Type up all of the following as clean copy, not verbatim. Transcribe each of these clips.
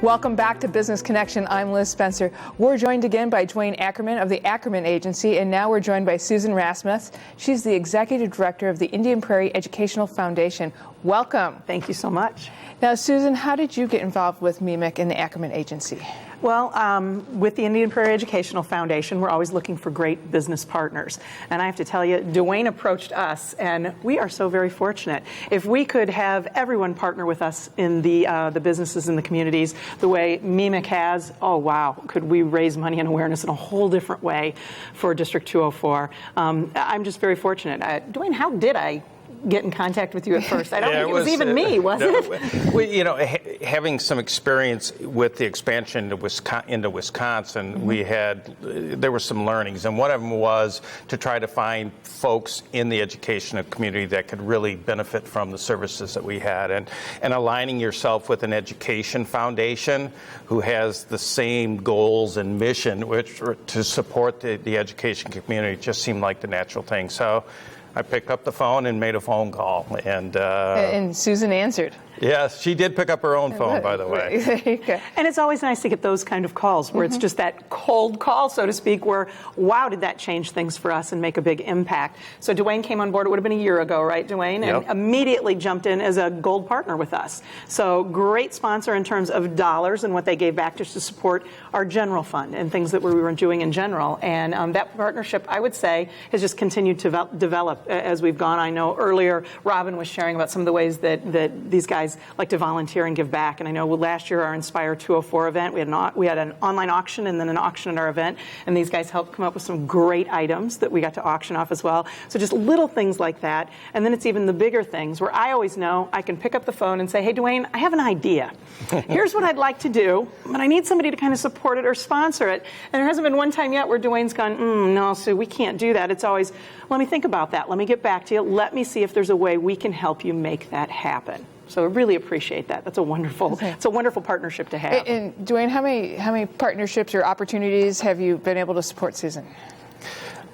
Welcome back to Business Connection. I'm Liz Spencer. We're joined again by Dwayne Ackerman of the Ackerman Agency, and now we're joined by Susan Rasmussen. She's the Executive Director of the Indian Prairie Educational Foundation. Welcome. Thank you so much. Now, Susan, how did you get involved with MEMIC and the Ackerman Agency? Well, with the Indian Prairie Educational Foundation, we're always looking for great business partners. And I have to tell you, Dwayne approached us, and we are so very fortunate. If we could have everyone partner with us in the businesses in the communities the way MEMIC has, oh, wow, could we raise money and awareness in a whole different way for District 204. I'm just very fortunate. Dwayne, how did I get in contact with you at first? I don't think it was even me, was it? Well, you know, having some experience with the expansion into Wisconsin, there were some learnings, and one of them was to try to find folks in the educational community that could really benefit from the services that we had, and aligning yourself with an education foundation who has the same goals and mission, which to support the education community, just seemed like the natural thing. So I picked up the phone and made a phone call, and Susan answered. Yes, she did pick up her own phone, by the way. And it's always nice to get those kind of calls where it's just that cold call, so to speak, where, wow, did that change things for us and make a big impact. So Dwayne came on board, it would have been a year ago, right, Dwayne? Yep. And immediately jumped in as a gold partner with us. So great sponsor in terms of dollars and what they gave back just to support our general fund and things that we were doing in general. And that partnership, I would say, has just continued to develop as we've gone. I know earlier Robin was sharing about some of the ways that these guys like to volunteer and give back. And I know last year our Inspire 204 event, we had an online auction and then an auction at our event. And these guys helped come up with some great items that we got to auction off as well. So just little things like that. And then it's even the bigger things where I always know I can pick up the phone and say, hey, Dwayne, I have an idea. Here's what I'd like to do, but I need somebody to kind of support it or sponsor it. And there hasn't been one time yet where Dwayne's gone, no, Sue, we can't do that. It's always, let me think about that. Let me get back to you. Let me see if there's a way we can help you make that happen. So I really appreciate that. It's a wonderful partnership to have. And Dwayne, how many partnerships or opportunities have you been able to support, Susan?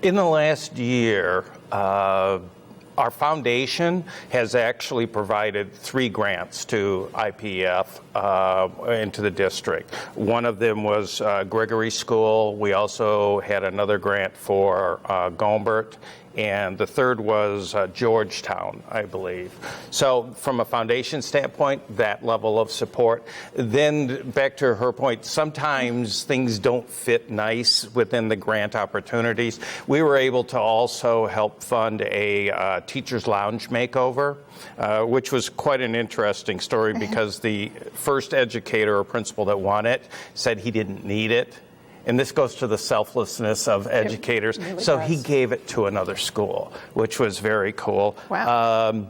In the last year, our foundation has actually provided 3 grants to IPF into the district. One of them was Gregory School. We also had another grant for Gombert. And the third was Georgetown, I believe. So from a foundation standpoint, that level of support. Then back to her point, sometimes things don't fit nice within the grant opportunities. We were able to also help fund a teacher's lounge makeover, which was quite an interesting story because the first educator or principal that won it said he didn't need it. And this goes to the selflessness of educators. Really so he gave it to another school, which was very cool. Wow.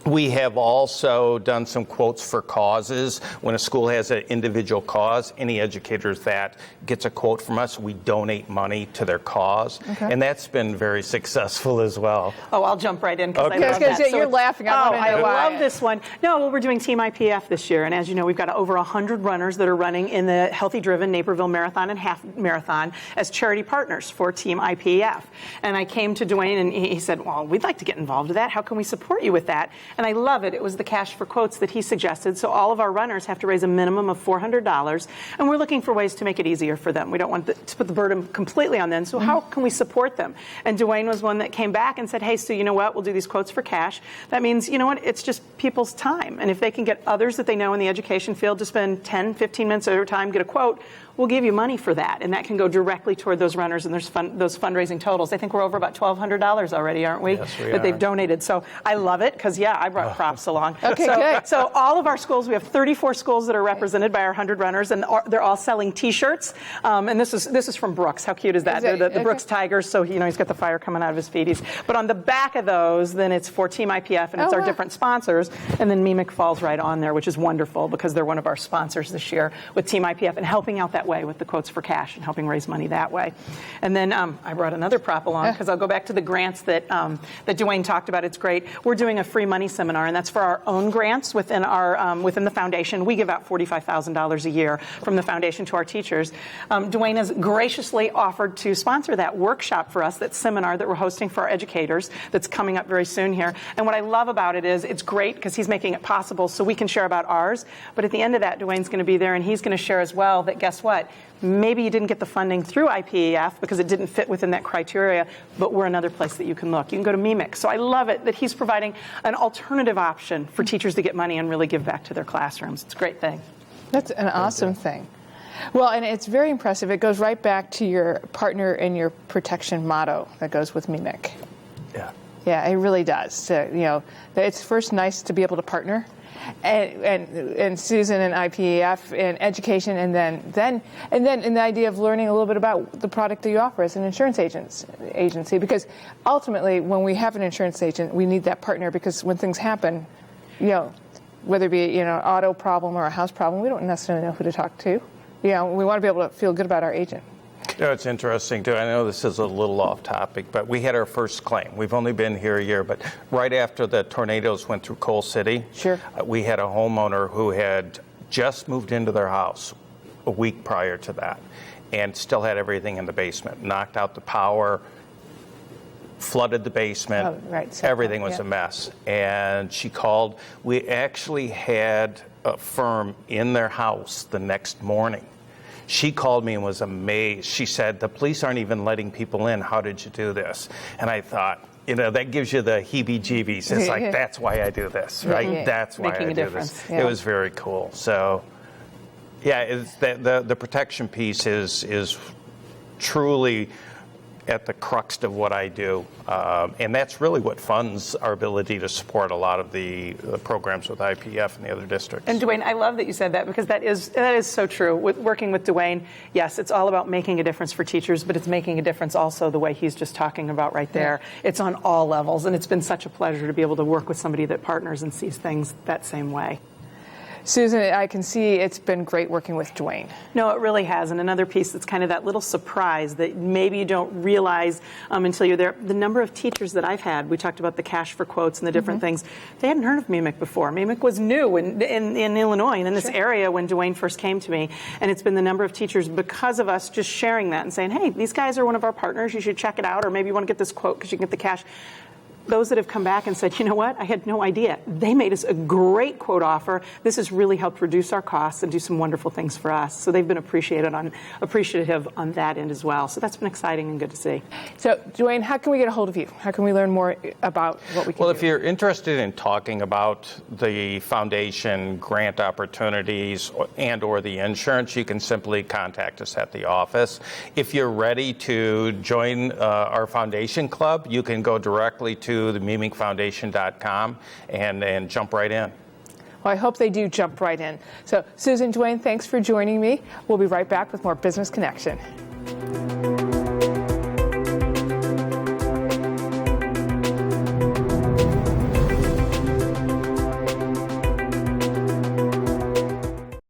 We have also done some quotes for causes. When a school has an individual cause, any educators that gets a quote from us, we donate money to their cause. Okay. And that's been very successful as well. Oh, I'll jump right in because I love that. You're laughing. I love this one. No, well, we're doing Team IPF this year. And as you know, we've got over 100 runners that are running in the Healthy Driven Naperville Marathon and Half Marathon as charity partners for Team IPF. And I came to Dwayne and he said, well, we'd like to get involved with that. How can we support you with that? And I love it. It was the Cash for Quotes that he suggested. So all of our runners have to raise a minimum of $400. And we're looking for ways to make it easier for them. We don't want to put the burden completely on them. So how can we support them? And Dwayne was one that came back and said, hey, Sue, you know what? We'll do these quotes for cash. That means, you know what? It's just people's time. And if they can get others that they know in the education field to spend 10, 15 minutes at a time, get a quote, we'll give you money for that. And that can go directly toward those runners and those fundraising totals. I think we're over about $1,200 already, aren't we? Yes, we that are. they've donated. So I love it because, I brought props along. Okay, good. So all of our schools, we have 34 schools that are represented by our 100 runners, and they're all selling T-shirts. And this is from Brooks. How cute is that? They're the Brooks Tigers, so he's got the fire coming out of his feeties. But on the back of those, then it's for Team IPF, and it's our different sponsors. And then MEMIC falls right on there, which is wonderful because they're one of our sponsors this year with Team IPF and helping out that way with the quotes for cash and helping raise money that way. And then I brought another prop along because I'll go back to the grants that Dwayne talked about. It's great. We're doing a free money seminar, and that's for our own grants within within the foundation. We give out $45,000 a year from the foundation to our teachers. Dwayne has graciously offered to sponsor that workshop for us, that seminar that we're hosting for our educators that's coming up very soon here. And what I love about it is it's great because he's making it possible so we can share about ours. But at the end of that, Dwayne's going to be there, and he's going to share as well that, guess what? Maybe you didn't get the funding through IPEF because it didn't fit within that criteria, but we're another place that you can look. You can go to MEMIC. So I love it that he's providing an alternative option for teachers to get money and really give back to their classrooms. It's a great thing. That's an awesome thing. Well, and it's very impressive. It goes right back to your partner and your protection motto that goes with MEMIC. Yeah. Yeah, it really does. So, it's first nice to be able to partner. And Susan and IPEF and education, and then in the idea of learning a little bit about the product that you offer as an insurance agency, because ultimately when we have an insurance agent, we need that partner, because when things happen, whether it be an auto problem or a house problem, we don't necessarily know who to talk to. We want to be able to feel good about our agent. It's interesting, too. I know this is a little off topic, but we had our first claim. We've only been here a year, but right after the tornadoes went through Coal City, we had a homeowner who had just moved into their house a week prior to that and still had everything in the basement, knocked out the power, flooded the basement. Oh, right. Everything was a mess. And she called. We actually had a firm in their house the next morning. She called me and was amazed. She said, "The police aren't even letting people in. How did you do this?" And I thought, that gives you the heebie-jeebies. It's like, that's why I do this, right? Yeah. That's why I do this. Yeah. It was very cool. So, yeah, the protection piece is truly at the crux of what I do. And that's really what funds our ability to support a lot of the programs with IPF and the other districts. And Dwayne, I love that you said that, because that is so true. Working with Dwayne, yes, it's all about making a difference for teachers, but it's making a difference also the way he's just talking about right there. Yeah. It's on all levels, and it's been such a pleasure to be able to work with somebody that partners and sees things that same way. Susan, I can see it's been great working with Dwayne. No, it really has. And another piece that's kind of that little surprise that maybe you don't realize until you're there, the number of teachers that I've had, we talked about the cash for quotes and the different things, they hadn't heard of MEMIC before. MEMIC was new in Illinois and in this area when Dwayne first came to me. And it's been the number of teachers, because of us just sharing that and saying, hey, these guys are one of our partners, you should check it out, or maybe you want to get this quote because you can get the cash. Those that have come back and said, you know what, I had no idea. They made us a great quote offer. This has really helped reduce our costs and do some wonderful things for us. So they've been appreciative on that end as well. So that's been exciting and good to see. So, Dwayne, how can we get a hold of you? How can we learn more about what we can do? Well, if you're interested in talking about the foundation, grant opportunities, and or the insurance, you can simply contact us at the office. If you're ready to join our foundation club, you can go directly to the MEMICfoundation.com and jump right in. Well, I hope they do jump right in. So, Susan, Dwayne, thanks for joining me. We'll be right back with more Business Connection.